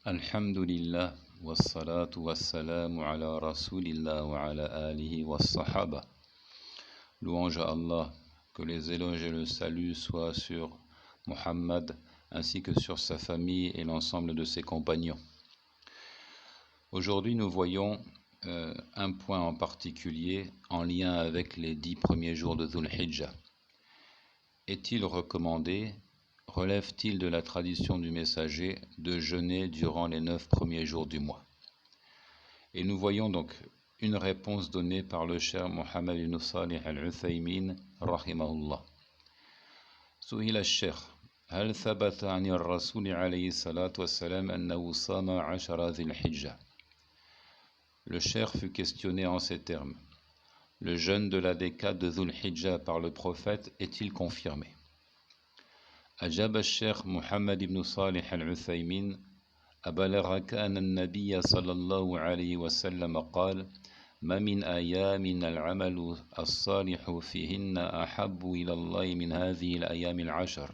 Alhamdulillah, wassalatu wassalamu ala rasulillah wa ala alihi wassahaba. Louange à Allah, que les éloges et le salut soient sur Muhammad ainsi que sur sa famille et l'ensemble de ses compagnons. Aujourd'hui, nous voyons un point en particulier en lien avec les 10 premiers jours de Dhul Hijjah. Est-il recommandé, relève-t-il de la tradition du messager de jeûner durant les 9 premiers jours du mois? Et nous voyons donc une réponse donnée par le cher Mohammed ibn Salih al-Uthaymin rahimahullah. سئل الشيخ هل ثبت عن الرسول عليه الصلاة والسلام أنه صام 10 ذي الحجة? Le cheikh fut questionné en ces termes. Le jeûne de la décade de Dhul Hijjah par le prophète est-il confirmé? أجاب الشيخ محمد بن صالح العثيمين أبلغك أن النبي صلى الله عليه وسلم قال ما من أيام العمل الصالح فيهن أحب إلى الله من هذه الأيام العشر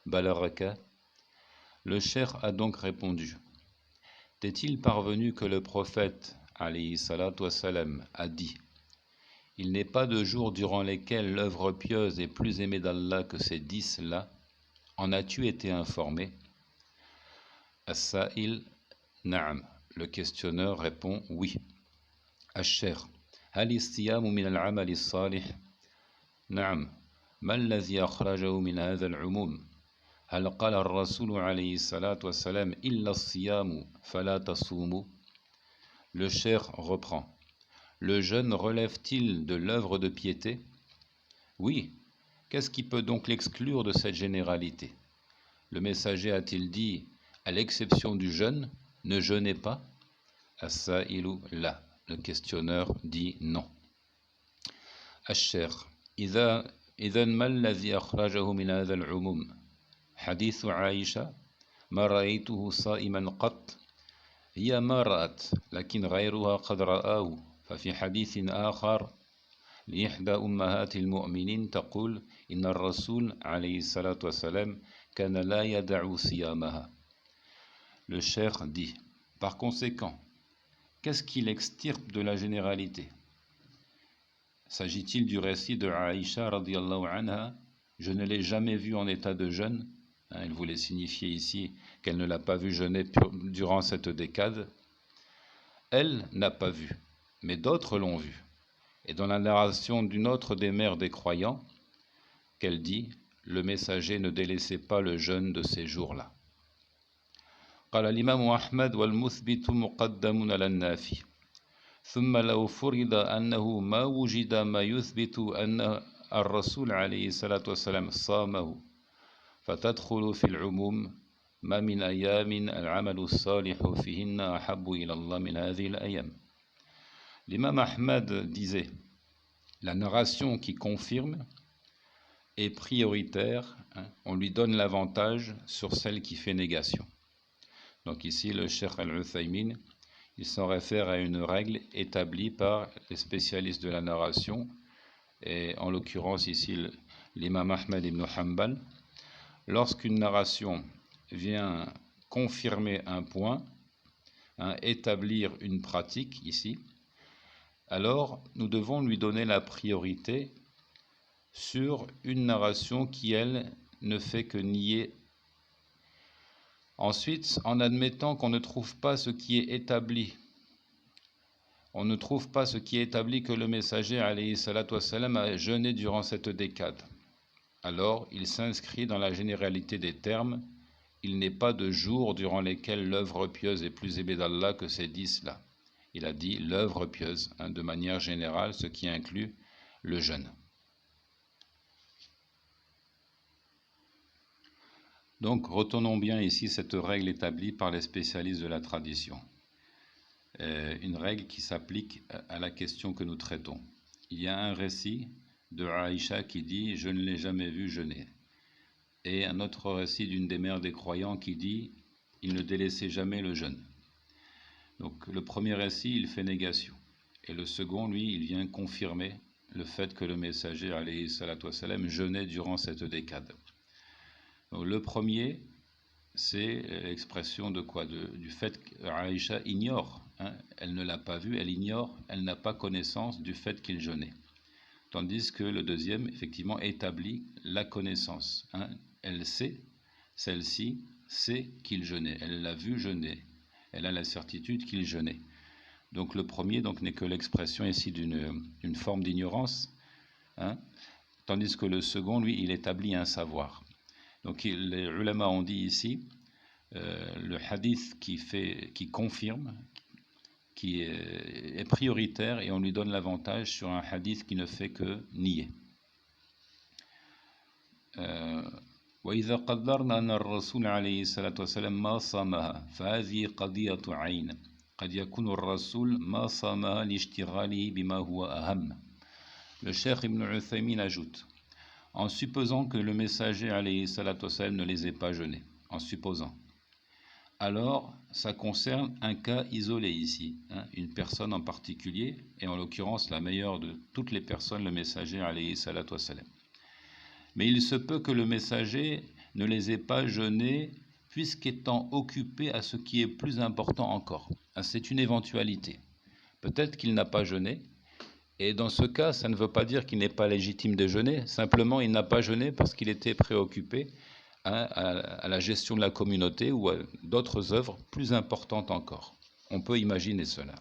بلغك? Le cheikh a donc répondu. T'est-il parvenu que le prophète alayhi salatu wassalam a dit: il n'est pas de jours durant lesquels l'œuvre pieuse est plus aimée d'Allah que ces 10-là? En as-tu été informé? As-Sa'il, Na'am. Le questionneur répond oui. Ash-Shaykh, هل الصيام من العمل الصالح؟ نعم. ما الذي أخرجه من هذا العموم؟ هل قال الرسول عليه الصلاة والسلام إلا الصيام فلا تصوموا؟ Le cheikh reprend. Le jeûne relève-t-il de l'œuvre de piété? Oui. Qu'est-ce qui peut donc l'exclure de cette généralité? Le messager a-t-il dit, à l'exception du jeûne, ne jeûnez pas? As-Sa'ilu la. Le questionneur dit non. Ash-Shaykh, إذن ما الذي أخرجه من هذا العموم؟ حديث عائشة ما رأيته صائما قط. هي ما رأت لكن غيرها قد رآه. ففي حديث آخر لإحدى أمهات المؤمنين تقول إن الرسول عليه الصلاة والسلام كان لا يدع صيامها. Le cheikh dit, par conséquent, qu'est-ce qui l'extirpe de la généralité? S'agit-il du récit de Aïcha radiyallahu anha? Je ne l'ai jamais vue en état de jeûne. Il voulait signifier ici qu'elle ne l'a pas vu jeûner durant cette décade. Elle n'a pas vu, mais d'autres l'ont vu. Et dans la narration d'une autre des mères des croyants, qu'elle dit, le messager ne délaissait pas le jeûne de ces jours-là. قال الإمام أحمد والمثبت مقدم على النافي ثم لو فرض أنه ما وجد ما يثبت أن الرسول عليه الصلاة والسلام صامه فتدخل في العموم ما من أيام العمل الصالح فيهن أحب إلى الله من هذه الأيام. L'imam Ahmad disait, la narration qui confirme est prioritaire, on lui donne l'avantage sur celle qui fait négation. Donc ici, le Cheikh al-Uthaymin, il s'en réfère à une règle établie par les spécialistes de la narration, et en l'occurrence ici l'imam Ahmad ibn Hanbal. Lorsqu'une narration vient confirmer un point, établir une pratique ici, alors nous devons lui donner la priorité sur une narration qui, elle, ne fait que nier. Ensuite, en admettant qu'on ne trouve pas ce qui est établi, on ne trouve pas ce qui est établi que le messager alayhi salatu wassalam a jeûné durant cette décade, alors il s'inscrit dans la généralité des termes. Il n'est pas de jours durant lesquels l'œuvre pieuse est plus aimée d'Allah que ces 10-là. Il a dit l'œuvre pieuse, de manière générale, ce qui inclut le jeûne. Donc, retenons bien ici cette règle établie par les spécialistes de la tradition. Une règle qui s'applique à la question que nous traitons. Il y a un récit de Aïcha qui dit « Je ne l'ai jamais vu jeûner ». Et un autre récit d'une des mères des croyants qui dit « Il ne délaissait jamais le jeûne ». Donc, le premier récit, il fait négation. Et le second, lui, il vient confirmer le fait que le messager, alayhi salatu wassalam, jeûnait durant cette décade. Donc, le premier c'est l'expression de quoi? Du fait qu'Aïcha ignore, hein, elle ne l'a pas vu, elle ignore, elle n'a pas connaissance du fait qu'il jeûnait. Tandis que le deuxième, effectivement, établit la connaissance. Hein. Elle sait, celle-ci sait qu'il jeûnait, elle l'a vu jeûner, elle a la certitude qu'il jeûnait. Donc le premier n'est que l'expression ici d'une forme d'ignorance, hein, tandis que le second, lui, il établit un savoir. Donc les ulama ont dit ici, le hadith qui confirme, qui est prioritaire, et on lui donne l'avantage sur un hadith qui ne fait que nier. وإذا قدرنا أن الرسول عليه الصلاة والسلام ما صامها فهذه قضية عين قد يكون الرسول ما صامها لاشتغاله بما هو أهم. Le cheikh Ibn Uthaymin ajoute, en supposant que le messager alayhi salatu wassalam ne les ait pas jeûnés, en supposant, alors ça concerne un cas isolé ici, hein, une personne en particulier, et en l'occurrence la meilleure de toutes les personnes, le messager alayhi salatu wassalam. Mais il se peut que le messager ne les ait pas jeûnés, puisqu'étant occupé à ce qui est plus important encore. C'est une éventualité. Peut-être qu'il n'a pas jeûné, et dans ce cas, ça ne veut pas dire qu'il n'est pas légitime de jeûner, simplement il n'a pas jeûné parce qu'il était préoccupé, hein, à la gestion de la communauté ou à d'autres œuvres plus importantes encore. On peut imaginer cela.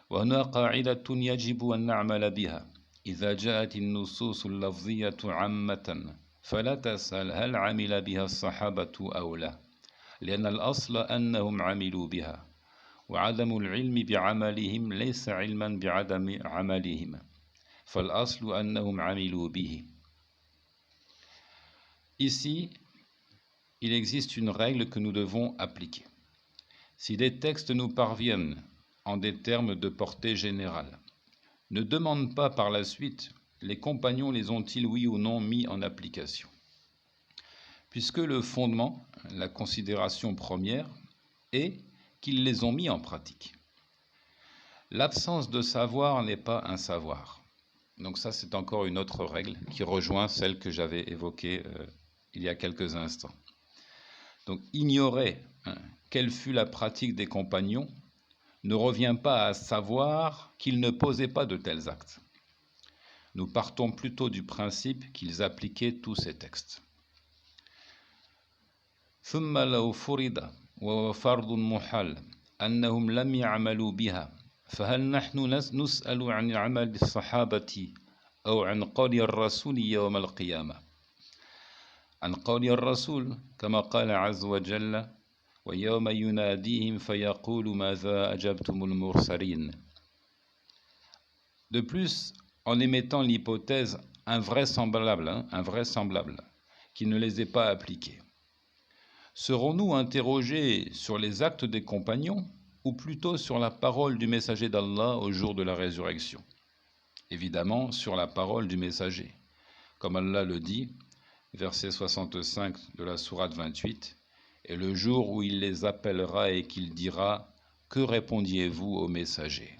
وهنا قاعدة يجب أن نعمل بها إذا جاءت النصوص اللفظية عامة فلا تسأل هل عمل بها الصحابة أو لا لأن الأصل أنهم عملوا بها وعدم العلم بعملهم ليس علما بعدم عملهم فالأصل أنهم عملوا به. Ici, il existe une règle que nous devons appliquer. Si des textes nous parviennent en des termes de portée générale, ne demande pas par la suite les compagnons les ont-ils oui ou non mis en application. Puisque le fondement, la considération première, est qu'ils les ont mis en pratique. L'absence de savoir n'est pas un savoir. Donc ça, c'est encore une autre règle qui rejoint celle que j'avais évoquée il y a quelques instants. Donc ignorer quelle fut la pratique des compagnons ne revient pas à savoir qu'ils ne posaient pas de tels actes. Nous partons plutôt du principe qu'ils appliquaient tous ces textes. ثم لو فرض وهو فرض محال أنهم لم يعملوا بها فهل نحن نسأل عن عمل الصحابة أو عن قول الرسول يوم القيامة عن قول الرسول كما قال عز وجل ويوم يناديهم فيقول ماذا أجبتم المرسلين. De plus, en émettant l'hypothèse invraisemblable, qui ne les ait pas appliqués, serons-nous interrogés sur les actes des compagnons ou plutôt sur la parole du messager d'Allah au jour de la résurrection? Évidemment, sur la parole du messager. Comme Allah le dit, verset 65 de la sourate 28, et le jour où il les appellera et qu'il dira, que répondiez-vous au messager?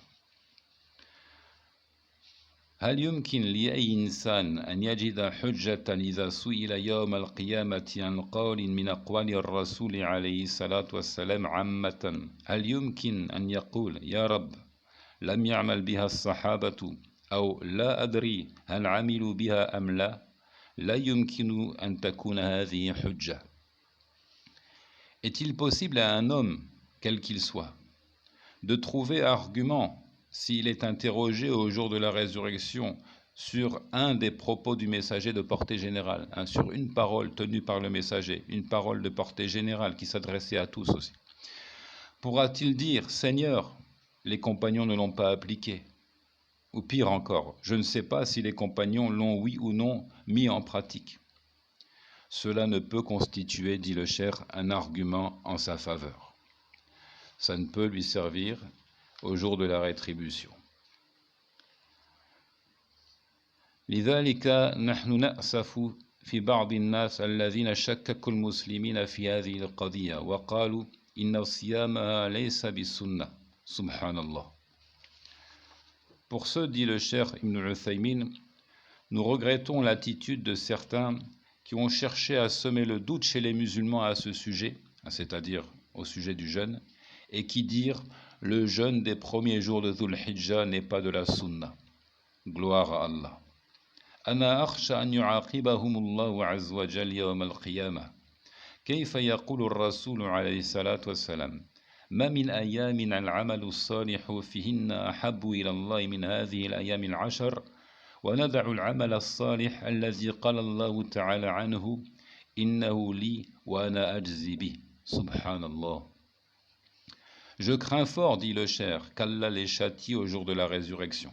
هل يمكن لأي إنسان أن يجد حجة إذا سئل يوم القيامة عن قول من أقوال الرسول عليه الصلاة والسلام عامة هل يمكن أن يقول يا رب لم يعمل بها الصحابة أو لا أدري هل عملوا بها أم لا لا يمكن أن تكون هذه حجة. Est-il possible à un homme, quel qu'il soit, de trouver argument s'il est interrogé au jour de la résurrection sur un des propos du messager de portée générale, sur une parole tenue par le messager, une parole de portée générale qui s'adressait à tous aussi? Pourra-t-il dire, Seigneur, les compagnons ne l'ont pas appliqué? Ou pire encore, je ne sais pas si les compagnons l'ont oui ou non mis en pratique. Cela ne peut constituer, dit le cheikh, un argument en sa faveur. Ça ne peut lui servir au jour de la rétribution. لذلك نحن نأسف في بعض الناس الذين شككوا المسلمين في هذه القضية وقالوا إن صيامها ليس بالسنة سبحان الله. Pour ce, dit le cheikh Ibn Uthaymin, nous regrettons l'attitude de certains qui ont cherché à semer le doute chez les musulmans à ce sujet, c'est-à-dire au sujet du jeûne, et qui dirent le jeûne des premiers jours de Dhul Hijjah n'est pas de la sunna. Gloire à Allah. أنا أخشى أن يعاقبهم الله عز وجل يوم القيامة كيف يقول الرسول عليه الصلاة والسلام ما من أيام العمل الصالح فيهن أحب إلى الله من هذه الأيام العشر وندع العمل الصالح الذي قال الله تعالى عنه إنه لي وأنا أجزي به سبحان الله. Je crains fort, dit le cher, qu'Allah les châtie au jour de la résurrection.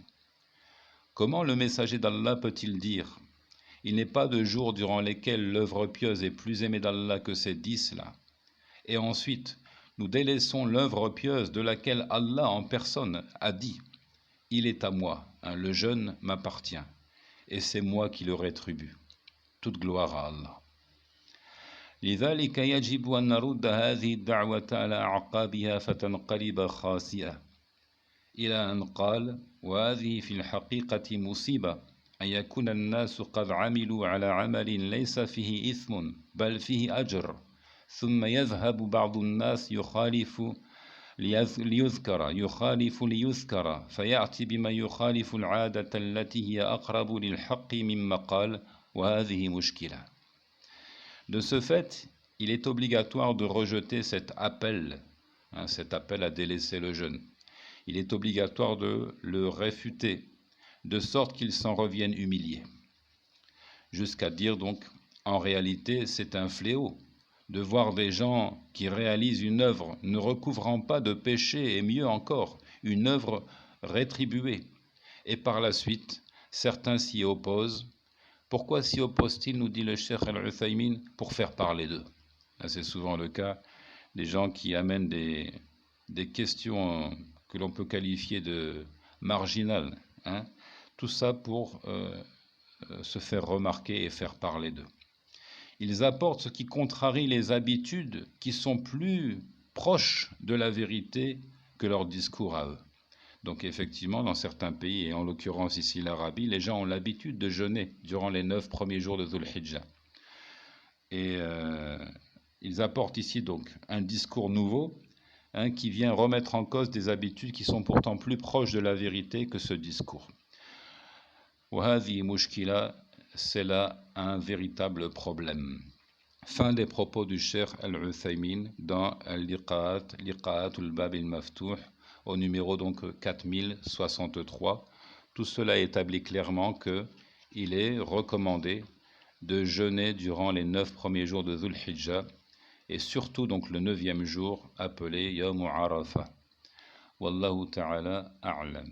Comment le messager d'Allah peut-il dire « Il n'est pas de jour durant lesquels l'œuvre pieuse est plus aimée d'Allah que ces 10-là » et ensuite nous délaissons l'œuvre pieuse de laquelle Allah en personne a dit « Il est à moi, le jeûne m'appartient, et c'est moi qui le rétribue. » Toute gloire à Allah. لذلك يجب أن نرد هذه الدعوة على أعقابها فتنقلب خاسئة إلى أن قال وهذه في الحقيقة مصيبة أن يكون الناس قد عملوا على عمل ليس فيه إثم بل فيه أجر ثم يذهب بعض الناس يخالف ليذكر فيأتي بما يخالف العادة التي هي أقرب للحق مما قال وهذه مشكلة. De ce fait, il est obligatoire de rejeter cet appel à délaisser le jeûne. Il est obligatoire de le réfuter, de sorte qu'il s'en revienne humilié. Jusqu'à dire donc, en réalité, c'est un fléau de voir des gens qui réalisent une œuvre ne recouvrant pas de péché et mieux encore, une œuvre rétribuée. Et par la suite, certains s'y opposent. Pourquoi s'y oppose-t-il, nous dit le Cheikh Al-Uthaymin, pour faire parler d'eux. C'est souvent le cas des gens qui amènent des questions que l'on peut qualifier de marginales. Tout ça pour se faire remarquer et faire parler d'eux. Ils apportent ce qui contrarie les habitudes qui sont plus proches de la vérité que leur discours à eux. Donc effectivement, dans certains pays, et en l'occurrence ici l'Arabie, les gens ont l'habitude de jeûner durant les 9 premiers jours de Dhul Hijjah. Et ils apportent ici donc un discours nouveau qui vient remettre en cause des habitudes qui sont pourtant plus proches de la vérité que ce discours. وهذه مشكلة, c'est là un véritable problème. Fin des propos du Cheikh Al-Uthaymin dans Liqa'at al-Bab al-Maftouh, au numéro donc 4063. Tout cela établit clairement qu'il est recommandé de jeûner durant les 9 premiers jours de Dhul Hijjah et surtout donc le 9e jour appelé Yawm Arafah. Wallahu ta'ala a'lam.